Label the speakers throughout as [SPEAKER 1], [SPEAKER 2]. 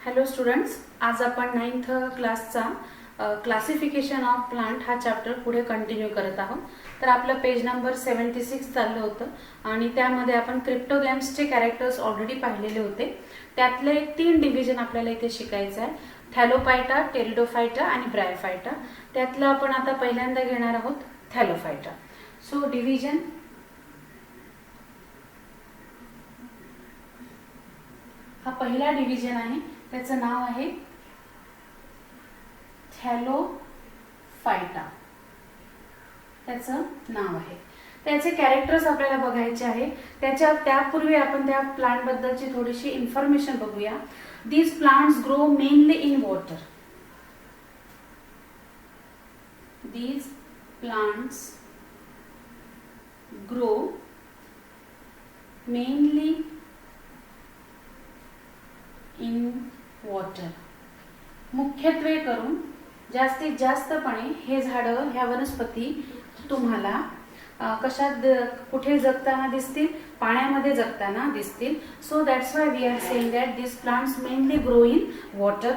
[SPEAKER 1] Hello students, आज आपण 9th क्लासचा क्लासिफिकेशन ऑफ प्लांट हा चॅप्टर पुढे कंटिन्यू करत आहोत. तर आपलं पेज नंबर 76 चाललं होतं आणि त्यामध्ये आपण क्रिप्टोगॅम्सचे कॅरेक्टर्स ऑलरेडी पाहिलेले होते. त्यातले 3 डिव्हिजन आपल्याला इथे शिकायचं आहे, थॅलोफायटा, टेरिडोफायटा आणि ब्रायोफायटा. त्यातलं आपण आता पहिल्यांदा घेणार आहोत थॅलोफायटा. सो डिव्हिजन हा पहिला डिव्हिजन आहे, त्याचं नाव आहे थॅलोफायटा. त्याचं नाव आहे. त्याचे कॅरेक्टर्स आपल्याला बघायचे आहे. त्यापूर्वी आपण त्या प्लांट बद्दलची थोडीशी इन्फॉर्मेशन बघूया. These plants grow mainly in water. These plants grow mainly in water. मुख्यत्वे करून जास्तीत जास्तपणे हे झाडं, ह्या वनस्पती तुम्हाला कशात कुठे जगताना दिसतील? पाण्यामध्ये जगताना दिसतील. So that's why we are saying that this plants mainly grow in water.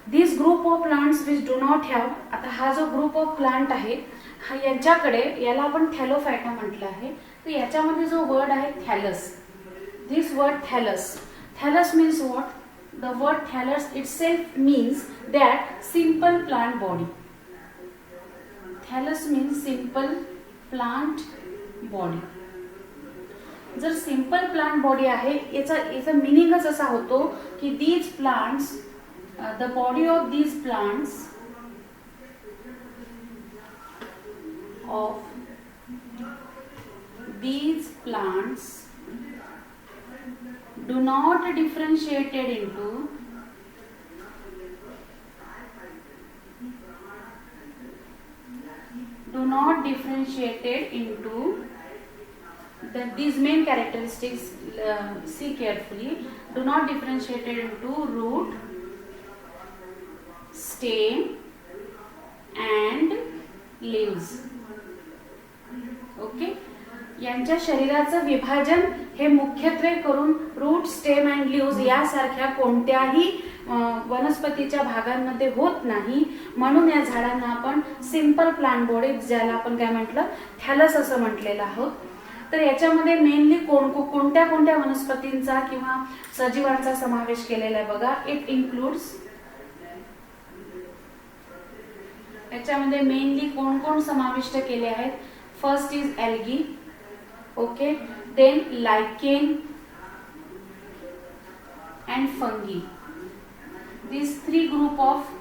[SPEAKER 1] This group of plants which do not have, आता हा जो ग्रुप ऑफ प्लांट आहे हा यांच्याकडे, याला आपण थॅलोफायटा म्हटलं आहे. तर याच्यामध्ये जो वर्ड आहे थॅलस, दिस word थॅलस. Thallus means what? The word thallus itself means that simple plant body. Thallus means simple plant body. जर सिंपल प्लांट बॉडी आहे, याचा मिनिंगच असा होतो की these plants, the body of these plants do not differentiated into these main characteristics. See carefully. Do not differentiated into root, stem and leaves. Okay. यांच्या शरीराचं विभाजन हे मुख्यत्वे करून रूट, स्टेम अँड लीव्स यासारख्या कोणत्याही वनस्पतीच्या भागांमध्ये होत नाही. म्हणून या झाडांना आपण सिंपल प्लांट बॉडी, ज्याला आपण काय म्हटलं, थॅलस असं म्हटलेलं आहोत. तर याच्यामध्ये मेनली कोणत्या कोणत्या वनस्पतींचा किंवा सजीवांचा समावेश केलेला आहे बघा. इट इन्क्लूड्स, याच्यामध्ये मेनली कोण कोण समाविष्ट केले आहेत? First is algae. Okay, then lichen and fungi. These 3 group of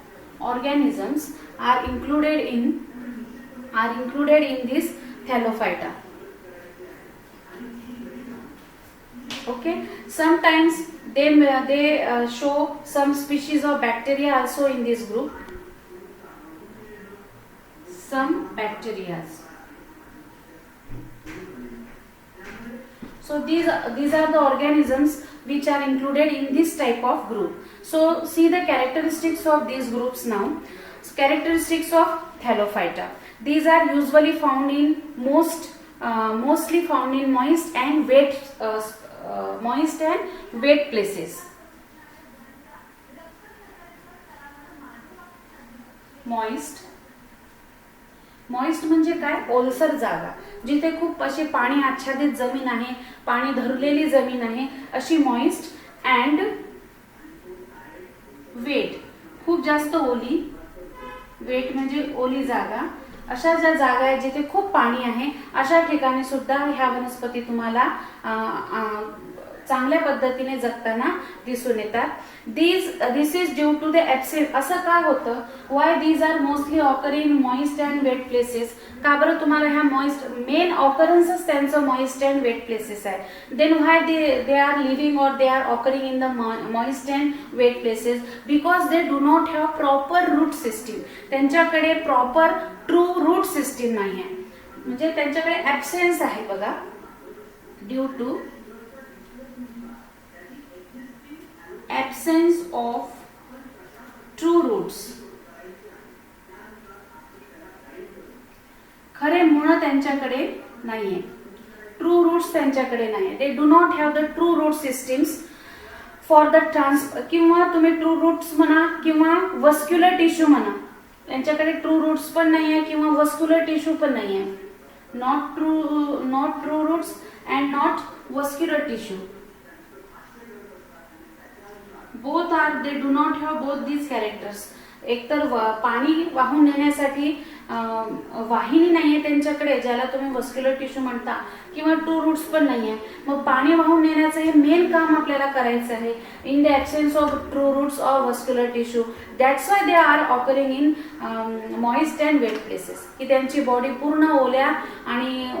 [SPEAKER 1] organisms are included in this thallophyta. Okay, sometimes they show some species of bacteria also in this group. Some bacteria. So these are the organisms which are included in this type of group. So see the characteristics of these groups now. Characteristics of thallophyta. These are usually found in mostly found in moist and wet places. Moist म्हणजे काय? ओलसर जागा, जिथे खूप अशी पाणी आच्छादित जमीन आहे, पाणी धरलेली जमीन आहे, अशी मॉइस्ट. अँड वेट, खूप जास्त ओली. वेट म्हणजे ओली जागा. अशा ज्या जागा आहेत जिथे खूप पाणी आहे, अशा ठिकाणी सुद्धा ह्या वनस्पती तुम्हाला चांगल्या पद्धतीने जगताना दिसून येतात. This is due to the absent. असं काय होतं? Why these are mostly occur in moist and wet places. का बरं तुम्हाला ह्या मॉइस्ट, मेन ऑकरन्सच त्यांचं मॉइस्ट अँड वेट प्लेसेस आहे. Then why they are living or they are occurring in the moist and wet places? Because they do not have proper root system. त्यांच्याकडे proper true root system नाही आहे, म्हणजे त्यांच्याकडे absence आहे बघा. Due to absence of true roots. खरे मूळ त्यांच्याकडे नाहीये. ट्रू रूट्स त्यांच्याकडे नाही. They do not have the true root systems for the किंवा तुम्ही ट्रू रूट्स म्हणा किंवा वस्क्युलर टिश्यू म्हणा, त्यांच्याकडे ट्रू रूट्स पण नाही आहे किंवा वस्क्युलर टिश्यू पण नाही आहे. Not true roots and not vascular tissue. Both are, they do not have both these characters. एकतर पाणी वाहून नेण्यासाठी वाहिनी नाहीये त्यांच्याकडे, ज्याला तुम्ही वस्क्युलर टिश्यू म्हणता, किंवा ट्रू रूट्स पण नाहीये. मग पाणी वाहून नेण्याचं हे मेन काम आपल्याला करायचं आहे in the absence of true roots or vascular tissue. That's why they are occurring in moist and wet places, की त्यांची बॉडी पूर्ण ओल्या आणि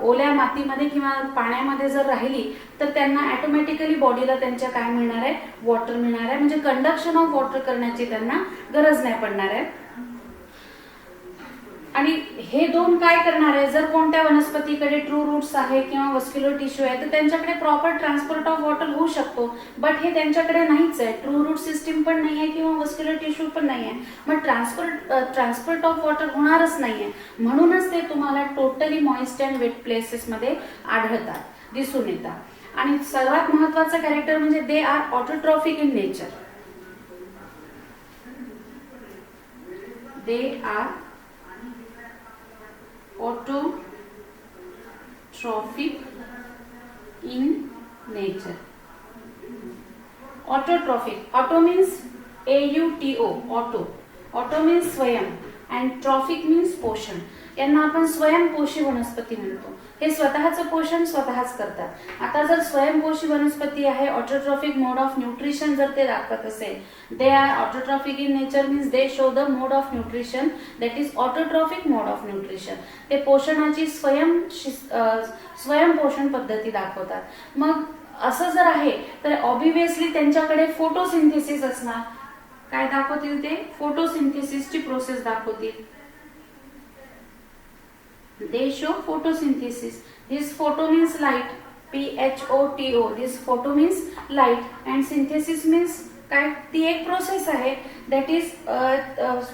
[SPEAKER 1] ओल्या मातीमध्ये किंवा पाण्यामध्ये जर राहिली तर त्यांना ऑटोमॅटिकली बॉडीला त्यांच्या काय मिळणार आहे, वॉटर मिळणार आहे. म्हणजे कंडक्शन ऑफ वॉटर करण्याची त्यांना गरज नाही पडणार आहे. आणि हे दोन काय करणार आहे, जर कोणत्या वनस्पतीकडे ट्रू रूट्स आहे किंवा वस्क्युलर टिश्यू आहे तर त्यांच्याकडे प्रॉपर ट्रान्सपोर्ट ऑफ वॉटर होऊ शकतो. बट हे त्यांच्याकडे नाहीच आहे, ट्रू रूट सिस्टीम पण नाही आहे किंवा वस्क्युलर टिश्यू पण नाही आहे. मग ट्रान्सपोर्ट ऑफ वॉटर होणारच नाहीये. म्हणूनच ते तुम्हाला totally moist and wet places मध्ये आढळतात, दिसून येतात. आणि सर्वात महत्वाचं कॅरेक्टर म्हणजे they are autotrophic in nature. They are autotrophic in nature. Autotrophic, auto means AUTO, auto. Auto means स्वयं अँड ट्रॉफिक मीन्स पोषण. यांना आपण स्वयंपोषी वनस्पती म्हणतो. हे स्वतःचं पोषण स्वतःच करतात. आता जर स्वयंपोषी वनस्पती आहे, ऑटोट्रॉफिक मोड ऑफ न्यूट्रिशन जर ते दाखवत असेल, दे are autotrophic in nature means they show the mode of nutrition that is autotrophic mode of nutrition. ते पोषणाची स्वयंपोषण पद्धती दाखवतात. मग असं जर आहे तर ऑब्व्हियसली त्यांच्याकडे फोटोसिंथेसिस असणार. काय दाखवतील ते? फोटोसिंथेसिसची प्रोसेस दाखवतील. They show photosynthesis. This photo means light. PHOTO. This photo means light and synthesis means काय? ती एक प्रोसेस आहे दॅट इज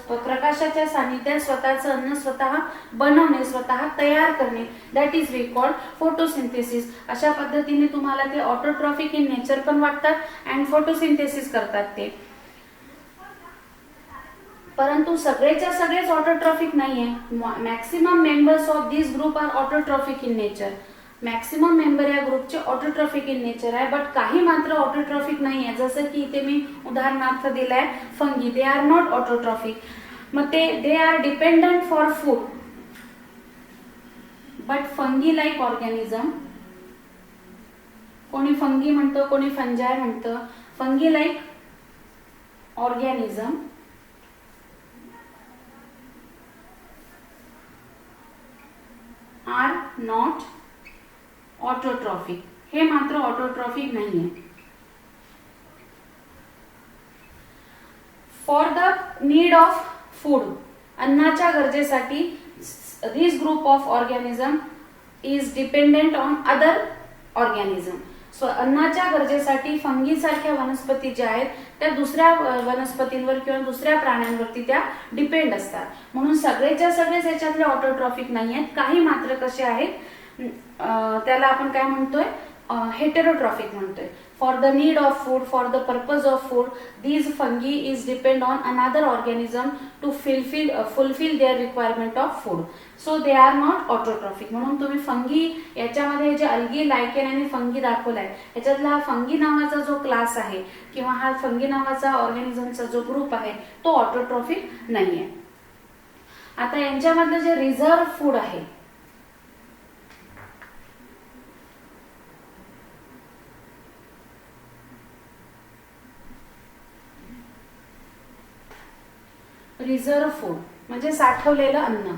[SPEAKER 1] प्रकाशाच्या सानिध्यात स्वतःचं अन्न स्वतः बनवणे, स्वतः तयार करणे. That is we called photosynthesis. अशा पद्धतीने तुम्हाला ते ऑटोट्रॉफिक इन नेचर पण वाटतात अँड फोटोसिंथेसिस करतात ते. परंतु सगळेच्या सगळेच ऑटोट्रॉफिक नाहीये. Maximum members of this group are autotrophic in nature. Maximum member या ग्रुपचे ऑटोट्रॉफिक इन नेचर आहे. बट काही मात्र ऑटोट्रॉफिक नाहीये. जसं की इथे मी उदाहरणार्थ दिलाय fungi. They are not autotrophic. मग they are dependent for food. But fungi like organism, कोणी फंगी म्हणतं, कोणी फंजाय म्हणतं. Fungi like organism are not autotrophic. हे मात्र ऑटोट्रॉफिक नाहीये. For the need of food, अन्नाच्या गरजेसाठी this group of organism is dependent on other organism. So अन्नाच्या गरजेसाठी फंगी सारख्या वनस्पती ज्या आहेत त्या दुसऱ्या वनस्पतींवर किंवा दुसऱ्या प्राण्यांवरती त्या डिपेंड असतात. म्हणून सगळेच्या सगळेच याच्यातले ऑटोट्रॉफिक नाही आहेत. काही मात्र कसे आहेत, त्याला आपण काय म्हणतोय, हेटेरोट्रॉफिक म्हणतोय. For the need of food, for the purpose of food, these fungi is depend on another organism to fulfil their requirement of food. So they are not autotrophic. म्हणून तुम्ही फंगी याच्यामध्ये जे अल्गी, लायकेन आणि fungi दाखवलाय याच्यातला हा fungi नावाचा जो क्लास आहे किंवा हा फंगी नावाचा ऑर्गॅनिझमचा जो ग्रुप आहे तो ऑटोट्रॉफिक नाहीये. आता यांच्यामधलं जे रिझर्व फूड आहे, रिझर्व फूड म्हणजे साठवलेलं अन्न.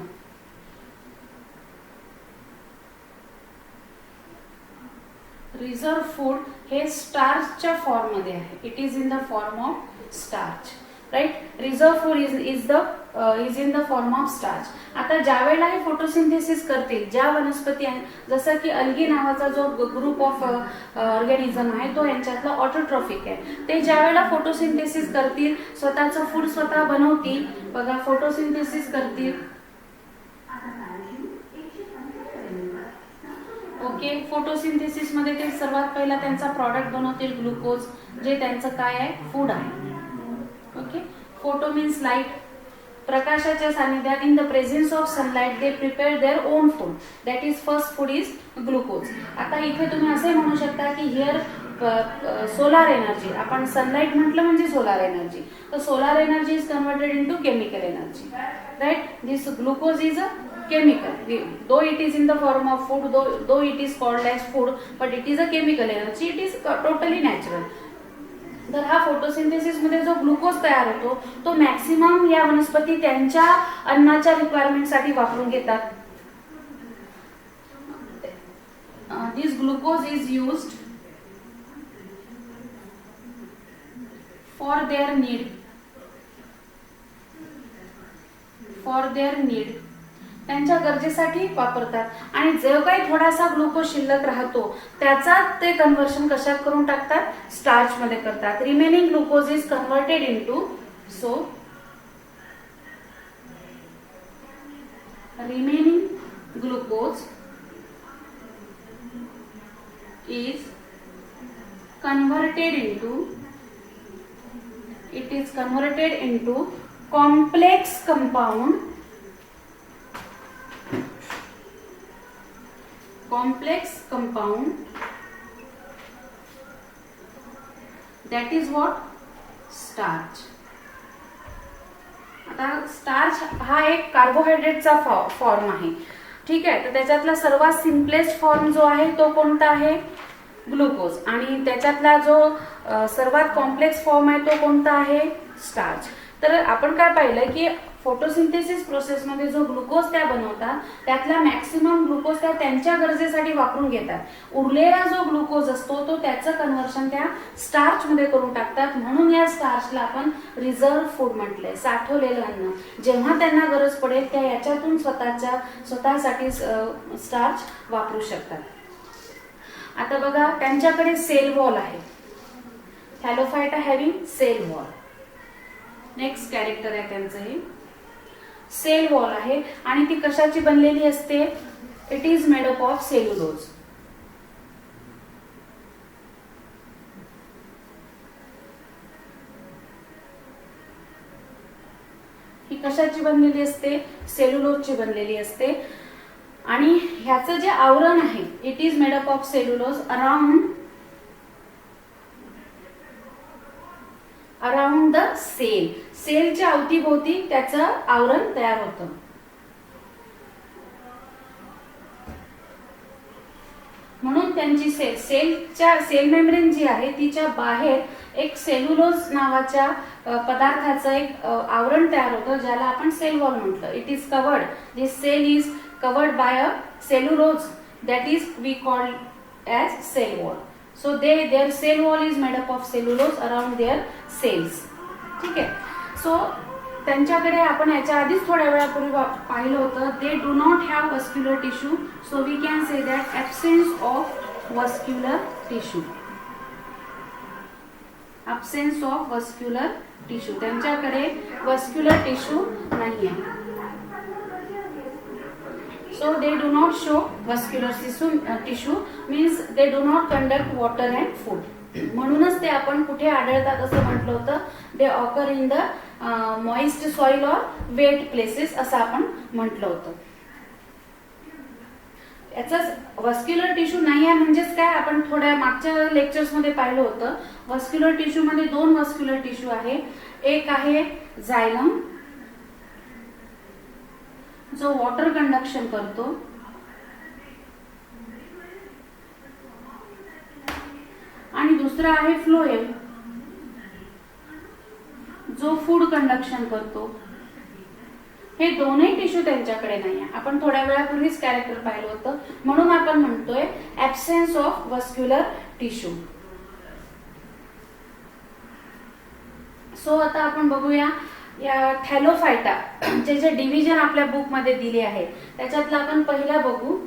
[SPEAKER 1] रिझर्व फूड हे स्टार्चच्या फॉर्म मध्ये आहे. It is in the form of starch. Right. Reserve food is in the form of starch. आता ज्या वेळेला हे फोटोसिंथेसिस करतील, ज्या वनस्पती जसं की अल्गी नावाचा जो ग्रुप ऑफ ऑर्गॅनिझम आहे तो यांच्यातला ऑटोट्रॉफिक आहे. ते ज्या वेळेला फोटोसिंथेसिस करतील, स्वतःचं फूड स्वतः बनवतील, बघा फोटोसिंथेसिस करतील, ओके, फोटोसिंथेसिस मध्ये ते सर्वात पहिला त्यांचा प्रॉडक्ट बनवतील ग्लुकोज, जे त्यांचं काय आहे, फूड आहे. Okay, photo means light. प्रकाशाच्या सानिध्यात, in the presence of sunlight they prepare their own food, that is first food is glucose. आता इथे तुम्ही असे म्हणू शकता की हिअर सोलार एनर्जी, आपण सनलाइट म्हटलं म्हणजे सोलार एनर्जी, तर solar energy is converted into chemical energy, right. This glucose is a chemical, though it is in the form of food, though it is called as food, but it is a chemical energy, it is totally natural. तर हा photosynthesis मध्ये जो glucose तयार होतो तो maximum या वनस्पती त्यांच्या अन्नाच्या रिक्वायरमेंट साठी वापरून घेतात. This glucose is used for their need, त्यांच्या गरजेसाठी वापरतात. आणि जो काही थोडासा ग्लुकोज शिल्लक राहतो त्याचा ते कन्व्हर्शन कशात करून टाकतात, स्टार्च मध्ये करतात. Remaining glucose is converted into, so remaining glucose is converted into complex compound that is what, starch. आता स्टार्च हा एक कार्बोहायड्रेटचा फॉर्म आहे, ठीक आहे. तर त्याच्यातला सर्वात सिम्पलेस्ट फॉर्म जो आहे तो कोणता आहे, ग्लुकोज. आणि त्याच्यातला जो सर्वात कॉम्प्लेक्स फॉर्म आहे तो कोणता आहे, स्टार्च. तर आपण काय पाहिलं की फोटोसिंथेसिस प्रोसेस मध्ये जो ग्लुकोज त्या बनवतात त्यातला मॅक्सिमम ग्लुकोज त्या त्यांच्या गरजेसाठी वापरून घेतात. उरलेला जो ग्लुकोज असतो तो त्याचं कन्व्हर्शन त्या स्टार्च मध्ये करून टाकतात. म्हणून या स्टार्चला आपण रिझर्व्ह फूड म्हटलंय, साठवलेलं अन्न. जेव्हा त्यांना गरज पडेल त्या याच्यातून स्वतःसाठी स्टार्च वापरू शकतात. आता बघा त्यांच्याकडे सेल वॉल आहे. Thallophyta having cell wall. Next character आहे त्यांचं हे, सेल वॉल आहे. आणि ती कशाची बनलेली असते, it is made up of cellulose. ही कशाची बनलेली असते, सेल्युलोजची बनलेली असते. आणि ह्याचं जे आवरण आहे, it is made up of cellulose around the cell. सेलच्या अवतीभोवती त्याचं आवरण तयार होतं. म्हणून त्यांची सेल मेम्ब्रेन जी आहे तिच्या बाहेर एक सेल्युलोज नावाच्या पदार्थाचं एक आवरण तयार होतं ज्याला आपण सेल वॉल म्हटलं. It is covered, this cell is covered by a cellulose, that is we called as cell wall. So their cell wall is made up of cellulose around their cells. ठीक आहे. So त्यांच्याकडे आपण याच्या आधीच थोड्या वेळापूर्वी पाहिलं होतं, they do not have vascular tissue, so we can say that absence of vascular tissue. Absence of vascular tissue, त्यांच्याकडे वस्क्युलर टिश्यू नाही आहे. So they do not show vascular tissue, means they do not conduct water and food. म्हणूनच ते आपण कुठे आढळतात असं म्हटलं होतं, they occur in the moist soil or wet places असं आपण म्हटलं होतं. याचाच वस्क्युलर टिश्यू नाही आहे म्हणजेच काय, आपण थोड्या मागच्या लेक्चर्स मध्ये पाहिलं होतं. वस्क्युलर टिश्यू मध्ये दोन वस्क्युलर टिश्यू आहे. एक आहे झायलम जो वॉटर कंडक्शन करतो, आणि दुसरा आहे फ्लोएम जो फूड कंडक्शन करतो. हे दोन्ही टिश्यू त्यांच्याकडे नाही आहे. आपण थोड्या वेळापूर्वीच कॅरेक्टर पाहिलं होतं, म्हणून आपण म्हणतोय absence of vascular tissue. So आता आपण बघूया या थॅलोफायटा जे डिव्हिजन आपल्या बुक मध्ये दिले आहे त्याच्यातला आपण पहिला बघू.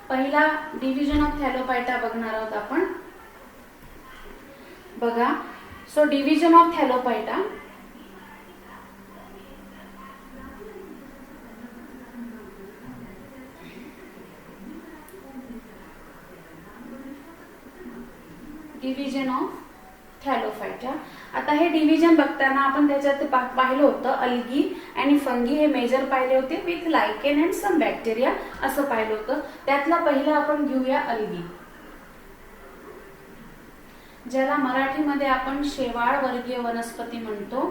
[SPEAKER 1] पहिला डिव्हिजन ऑफ थॅलोफायटा बघणार आहोत आपण. बघा, so division of Thallophyta, division of Thallophyta. आता हे डिव्हिजन बघताना आपण त्याच्यात पाहिलं होतं अल्गी आणि फंगी हे मेजर पाहिले होते विथ लायकेन अँड सम बॅक्टेरिया असं पाहिलं होतं. त्यातला पहिला आपण घेऊया अल्गी, ज्याला मराठीमध्ये आपण शेवाळ वर्गीय वनस्पती म्हणतो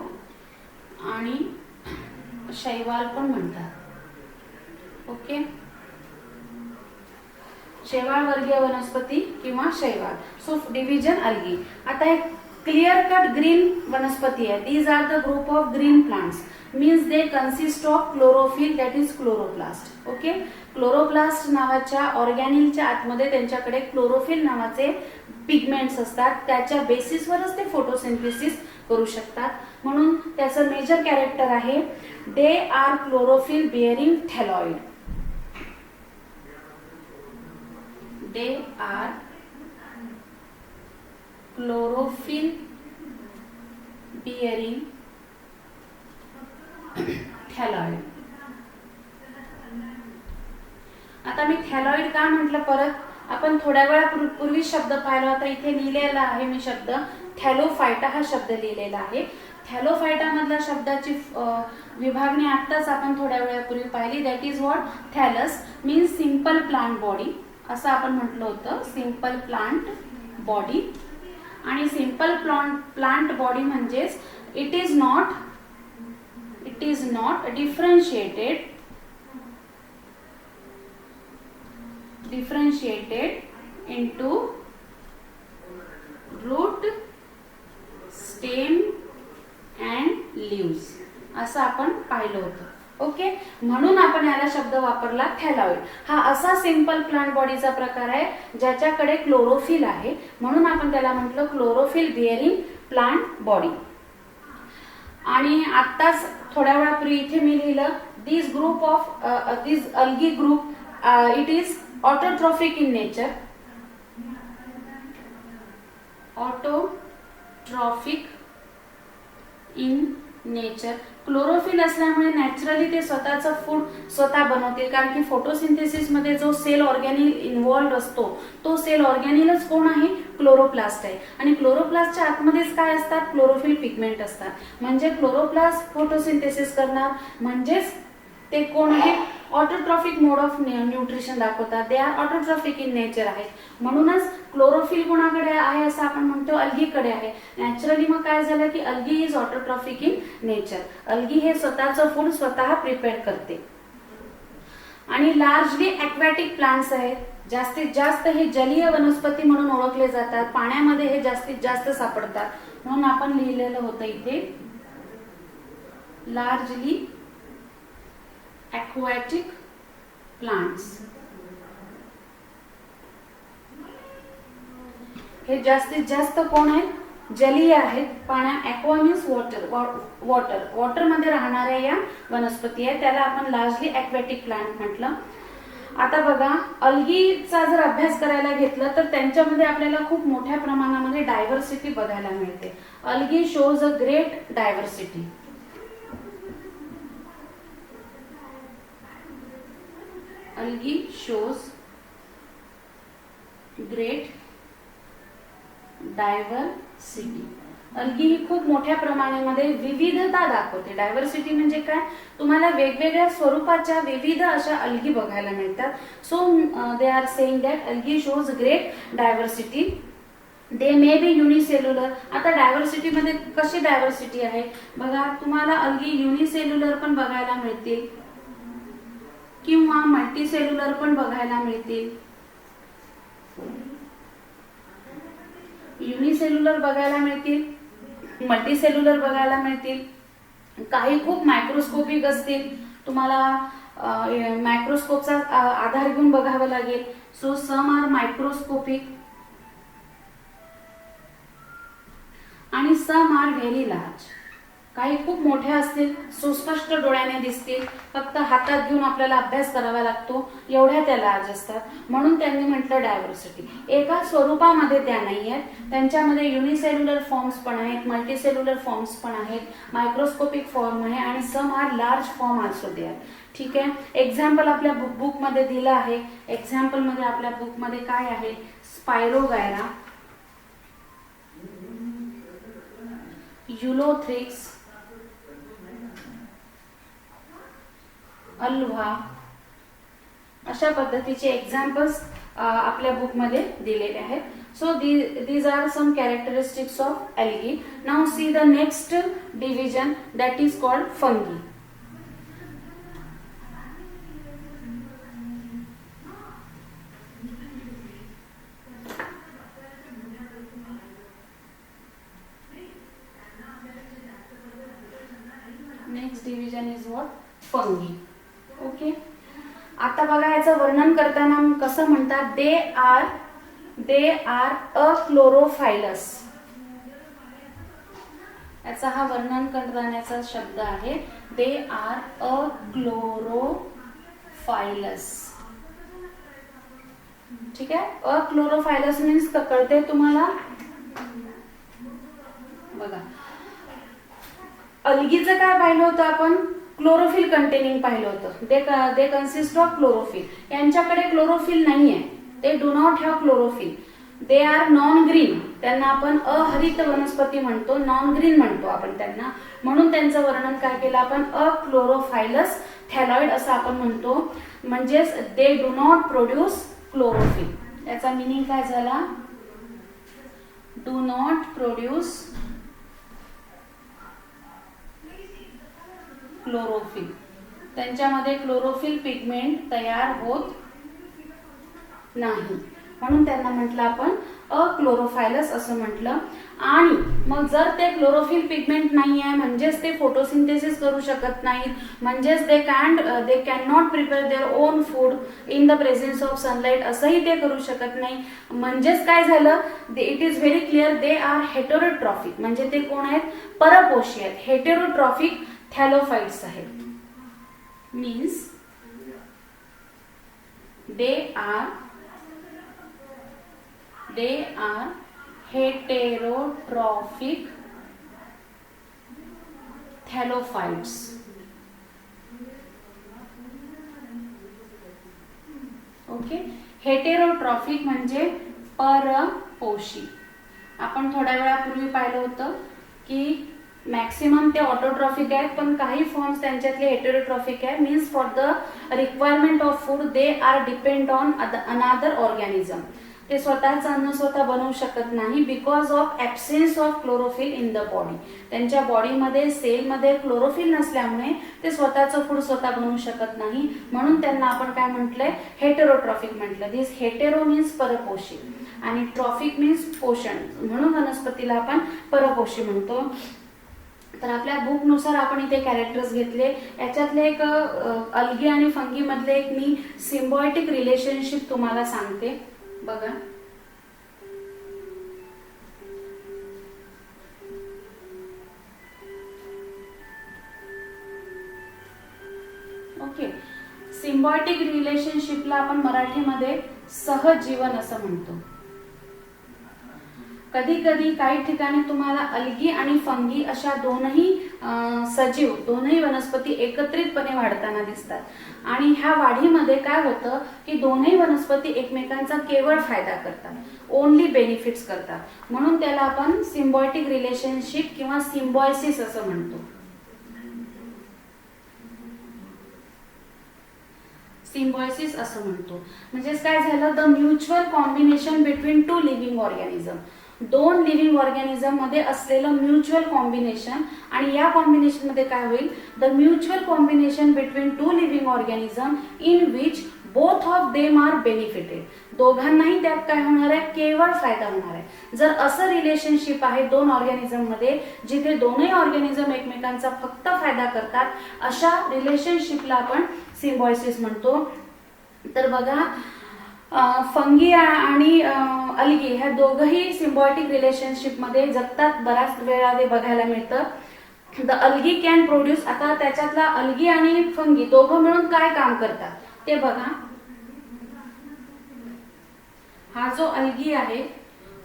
[SPEAKER 1] आणि शैवाल पण म्हणतात. ओके, शेवाळ वर्गीय वनस्पती किंवा शैवाल. So division algae. आता एक क्लिअर कट ग्रीन वनस्पती आहे. These are the group of green plants, means they consist of chlorophyll that is chloroplast. Okay, chloroplast नावाच्या ऑर्गॅनिलच्या आतमध्ये त्यांच्याकडे क्लोरोफिल नावाचे पिगमेंट्स असतात. त्याच्या बेसिसवरच ते फोटोसिंथेसिस करू शकतात. म्हणून त्याचं मेजर कॅरेक्टर आहे they are chlorophyll bearing thalloid. They are chlorophyll bearing thalloid. आता मी थॅलॉइड का म्हटलं, परत आपण थोड्या वेळापूर्वी शब्द पाहिला होता. इथे लिहिलेला आहे मी शब्द थॅलोफायटा हा शब्द लिहिलेला आहे. थॅलोफायटा मधल्या शब्दाची विभागणी आताच आपण थोड्या वेळापूर्वी पाहिली. That is what thallus means simple plant body असं आपण म्हटलं होतं. Simple plant body. आणि सिंपल प्लांट बॉडी म्हणजेच it is not differentiated into root, stem and leaves असं आपण पाहिलं होतं. ओके, म्हणून आपण याला शब्द वापरला थॅलॉइड. हा असा सिंपल प्लांट बॉडीचा प्रकार आहे ज्याच्याकडे क्लोरोफिल आहे, म्हणून आपण त्याला म्हटलं क्लोरोफिल बिअरिंग प्लांट बॉडी. आणि आताच थोड्या वेळापूर्वी इथे मी लिहिलं this group of this algae group it is autotrophic in nature. Autotrophic in nature. Chlorophyll असल्यामुळे नॅचरली ते स्वतःचं फूड स्वतः बनवतील, कारण की फोटोसिंथेसिस मध्ये जो सेल ऑर्गॅनिल इन्व्हॉल्व्ड असतो तो सेल ऑर्गॅनिलच कोण आहे, क्लोरोप्लास्ट आहे. आणि क्लोरोप्लास्टच्या आतमध्येच काय असतात, क्लोरोफिल पिगमेंट असतात. म्हणजे क्लोरोप्लास्ट फोटोसिंथेसिस करणार, म्हणजेच ते कोण आहे, ऑटोट्रॉफिक मोड ऑफ न्यूट्रिशन दाखवतात. दे आर ऑटोट्रॉफिक इन नेचर आहेत. म्हणूनच क्लोरोफिल कोणाकडे आहे असं आपण म्हणतो, अल्गीकडे आहे. नॅचरली मग काय झालं की algae is autotrophic in nature. Algae हे स्वतःचं फूड स्वतः प्रिपेअर करते. आणि लार्जली ॲक्वॅटिक प्लांट्स आहेत. जास्तीत जास्त हे जलीय वनस्पती म्हणून ओळखले जातात. पाण्यामध्ये हे जास्तीत जास्त सापडतात. म्हणून आपण लिहिलेलं होतं इथे लार्जली aquatic plants. हे जास्तीत जास्त कोण आहेत, जलीय आहेत. aqua means वॉटर मध्ये राहणाऱ्या या वनस्पती आहेत. त्याला आपण लार्जली aquatic प्लांट म्हटलं. आता बघा, अल्गीचा जर अभ्यास करायला घेतलं तर त्यांच्यामध्ये आपल्याला खूप मोठ्या प्रमाणामध्ये डायव्हर्सिटी बघायला मिळते. Algae shows a great diversity. Algae shows great diversity. Algae ही खूप मोठ्या प्रमाणामध्ये विविधता दाखवते. डायव्हर्सिटी म्हणजे काय, तुम्हाला वेगवेगळ्या स्वरूपाच्या विविध अशा अल्गी बघायला मिळतात. So they R saying that algae shows great diversity. They may be unicellular. आता डायव्हर्सिटी मध्ये कशी डायव्हर्सिटी आहे बघा, तुम्हाला अल्गी युनिसेल्युलर पण बघायला मिळतील किंवा मल्टीसेल्युलर पण बघायला मिळतील. युनिसेल्युलर बघायला मिळतील, मल्टीसेल्युलर बघायला मिळतील. काही खूप मायक्रोस्कोपिक असतील, तुम्हाला मायक्रोस्कोपचा आधार घेऊन बघावं लागेल. सो सम आर मायक्रोस्कोपिक आणि सम आर व्हेरी लार्ज. काही खूप मोठ्या असतील, सुस्पष्ट डोळ्याने दिसतील, फक्त हातात घेऊन आपल्याला अभ्यास करावा लागतो, एवढ्या त्या लार्ज असतात. म्हणून त्यांनी म्हटलं डायव्हर्सिटी. एका स्वरूपामध्ये त्या नाही आहेत, त्यांच्यामध्ये युनिसेल्युलर फॉर्म्स पण आहेत, मल्टीसेल्युलर फॉर्म्स पण आहेत, मायक्रोस्कोपिक फॉर्म आहे आणि some are large form also they are. ठीक आहे, एक्झाम्पल आपल्या बुक मध्ये दिलं आहे. एक्झाम्पल मध्ये आपल्या बुक मध्ये काय आहे, स्पायरोगायरा, युलोथ्रिक्स, अल्व्हा, अशा पद्धतीचे एक्झाम्पल्स आपल्या बुकमध्ये दिलेले आहेत. So these are some characteristics of algae. Now see the next division, that is called fungi. Next division is what? Fungi. Okay. आता बघा याचं वर्णन करताना कसं म्हणतात, दे आर अक्लोरोफायलस. याचा हा वर्णन करण्याचा शब्द आहे, दे आर अक्लोरोफायलस. ठीक आहे. अक्लोरोफायलस मीन्स कळते तुम्हाला? बघा, अल्गीचं काय पाहिलं होतं आपण? क्लोरोफिल कंटेनिंग पाहिलं होतं. दे कन्सिस्ट ऑफ क्लोरोफिल. यांच्याकडे क्लोरोफिल नाहीये, ते do not have chlorophyll. They are non green. त्यांना आपण अहरित वनस्पती म्हणतो, नॉन ग्रीन म्हणतो आपण त्यांना. म्हणून त्यांचं वर्णन काय केलं आपण? अक्लोरोफायलस थॅलॉइड असं आपण म्हणतो. म्हणजेच दे डू नॉट प्रोड्यूस क्लोरोफिल. याचा मिनिंग काय झाला? Do not produce chlorophyll. त्यांच्यामध्ये क्लोरोफिल पिगमेंट तयार होत नाही, म्हणून त्यांना म्हटलं आपण अक्लोरोफायलस असं म्हटलं. आणि मग जर ते क्लोरोफिल पिगमेंट नाही आहे, म्हणजेच ते फोटोसिंथेसिस करू शकत नाहीत, म्हणजेच they can not prepare their own food in the presence of sunlight, असंही ते करू शकत नाही. म्हणजेच काय झालं? It is very clear, they are heterotrophic. म्हणजे ते कोण आहेत? परपोषी आहेत. हेटेरोट्रॉफिक थॅलोफाइट्स आहेत. Means they are heterotrophic thallophytes. Okay. Heterotrophic म्हणजे परपोषी. आपण थोड्या वेळापूर्वी पाहिलं होतं की मॅक्सिमम ते ऑटोट्रॉफिक आहेत, पण काही फॉर्म्स त्यांच्यातले हेटेरोट्रॉफिक आहे. Means for the requirement of food they are depend on another organism. ते स्वतःच अन्न स्वतः बनवू शकत नाही, because of absence of chlorophyll in the body. त्यांच्या बॉडीमध्ये सेलमध्ये क्लोरोफिल नसल्यामुळे ते स्वतःचं फूड स्वतः बनवू शकत नाही. म्हणून त्यांना आपण काय म्हटलंय? हेटेरोट्रॉफिक म्हटलं. दिस हेटेरो मीन्स परपोषी आणि ट्रॉफिक मीन्स पोषण, म्हणून वनस्पतीला आपण परपोषी म्हणतो. तर आपल्या बुक नुसार आपण इथे कॅरेक्टर्स घेतले. याच्यातले एक अल्गी आणि फंगी मधले एक मी सिम्बायोटिक रिलेशनशिप तुम्हाला सांगते. बघा, ओके. सिम्बायोटिक रिलेशनशिपला आपण मराठीमध्ये सहजीवन असं म्हणतो. कधी कधी काही ठिकाणी तुम्हाला अल्गी आणि फंगी अशा दोनही सजीव, दोनही वनस्पती एकत्रितपणे वाढताना दिसतात. आणि ह्या वाढीमध्ये काय होतं की दोनही वनस्पती एकमेकांचा केवळ फायदा करतात, ओनली बेनिफिट्स करतात. म्हणून त्याला आपण सिम्बायोटिक रिलेशनशिप किंवा सिम्बायोसिस असं म्हणतो. सिम्बायोसिस असं म्हणतो. म्हणजेच काय झालं? The mutual combination between two living organism. दोन लिव्हिंग ऑर्गॅनिझम मध्ये असलेलं म्युच्युअल कॉम्बिनेशन. आणि या कॉम्बिनेशन मध्ये काय होईल? The mutual combination between two living organism in which both of them are benefited. दोघांनाही त्यात काय होणार आहे? केवळ फायदा होणार आहे. जर असं रिलेशनशिप आहे दोन ऑर्गॅनिझम मध्ये जिथे दोनही ऑर्गॅनिझम एकमेकांचा फक्त फायदा करतात, अशा रिलेशनशिपला आपण सिम्बायोसिस म्हणतो. तर बघा, फंगी आणि अल्गी ह्या दोघही सिम्बायोटिक रिलेशनशिप मध्ये जगतात. बऱ्याच वेळा ते बघायला मिळतं. The algae can produce. आता त्याच्यातला अल्गी आणि फंगी दोघं मिळून काय काम करतात ते बघा. हा जो अल्गी आहे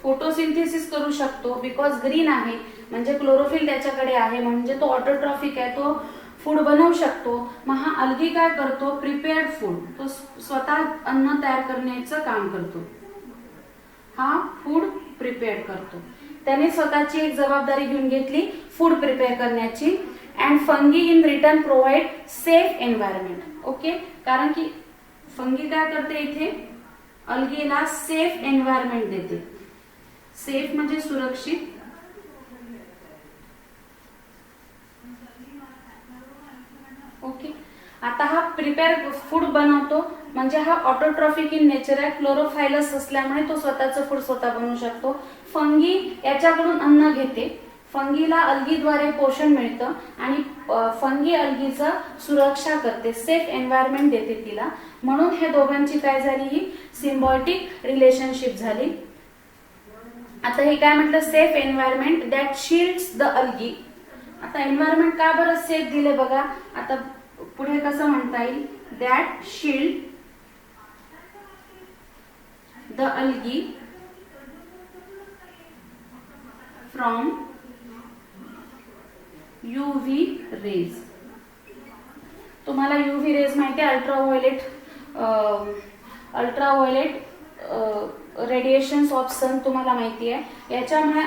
[SPEAKER 1] फोटोसिंथेसिस करू शकतो, बिकॉज ग्रीन आहे, म्हणजे क्लोरोफिल त्याच्याकडे आहे, म्हणजे तो ऑटोट्रॉफिक आहे, तो फूड बनवू शकतो. मग हा अल्गी काय करतो? Prepared food. तो स्वतः अन्न तयार करण्याचं काम करतो. हा फूड प्रिपेअर करतो. त्याने स्वतःची एक जबाबदारी घेऊन घेतली फूड प्रिपेअर करण्याची. And fungi in return provide safe environment. Okay, कारण की फंगी काय करते इथे, अल्गीला सेफ एन्व्हायरमेंट देते. सेफ म्हणजे सुरक्षित, ओके. आता हा प्रिपेअर फूड बनवतो म्हणजे हा ऑटोट्रॉफिक इन नेचर आहे, क्लोरोफायलस असल्यामुळे तो स्वतःचं फूड स्वतः बनवू शकतो. फंगी याच्याकडून अन्न घेते, फंगीला अल्गीद्वारे पोषण मिळतं आणि फंगी अल्गीचं सुरक्षा करते, सेफ एन्व्हायरमेंट देते तिला. म्हणून हे दोघांची काय झाली, ही सिम्बायोटिक रिलेशनशिप झाली. आता हे काय म्हटलं, safe environment that shields the algae. आता एन्व्हायरमेंट का बरं सेफ दिले बघा, आता पुढे कसं म्हणता येईल, that shield the algae from UV rays. तुम्हाला UV रेज माहिती आहे, अल्ट्राव्हायोलेट रेडिएशन्स ऑफ सन तुम्हाला माहिती आहे. याच्यामुळे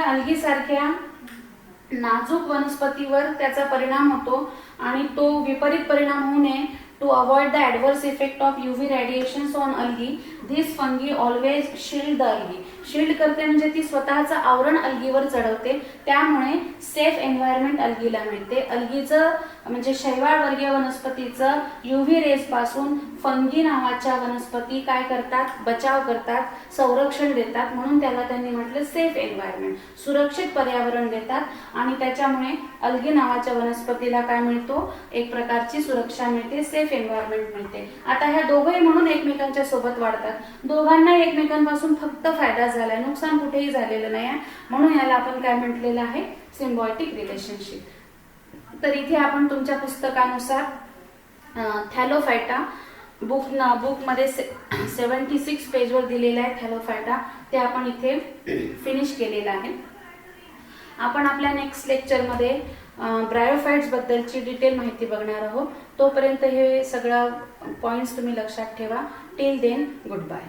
[SPEAKER 1] अल्गी सारख्या नाजूक वनस्पतीवर त्याचा परिणाम होतो आणि तो विपरीत परिणाम होऊ नये. To avoid the adverse effect of UV radiations on algae, this fungi always shield the algae. Shield करते म्हणजे ती स्वतःचं आवरण अल्गीवर चढवते, त्यामुळे सेफ एन्व्हायरमेंट अल्गीला मिळते. अल्गीचं म्हणजे शैवाल वर्गीय वनस्पतीचं UV रेज पासून फंगी नावाच्या वनस्पती काय करतात, बचाव करतात, संरक्षण देतात. म्हणून त्याला त्यांनी म्हटलं सेफ एन्व्हायरमेंट, सुरक्षित पर्यावरण देतात. आणि त्याच्यामुळे अल्गी नावाच्या वनस्पतीला काय मिळतो, एक प्रकारची सुरक्षा मिळते, सेफ एन्व्हायरमेंट मिळते. आता ह्या दोघंही म्हणून एकमेकांच्या सोबत वाढतात, दोघांना एकमेकांपासून फक्त फायदा झालाय, नुकसान कुठेही झालेलं नाही. म्हणून याला आपण काय म्हटलेलं आहे, सिम्बायोटिक रिलेशनशिप. तर इथे आपण तुमच्या पुस्तकानुसार थॅलोफायटा बुकमध्ये 76 पेजवर दिलेला आहे थॅलोफायटा, ते आपण इथे फिनिश केलेलं आहे. आपण आपल्या नेक्स्ट लेक्चरमध्ये ब्रायोफाइट्स बद्दलची डिटेल माहिती बघणार आहोत. तोपर्यंत हे सगळं पॉइंट्स तुम्ही लक्षात ठेवा. Till then, good bye.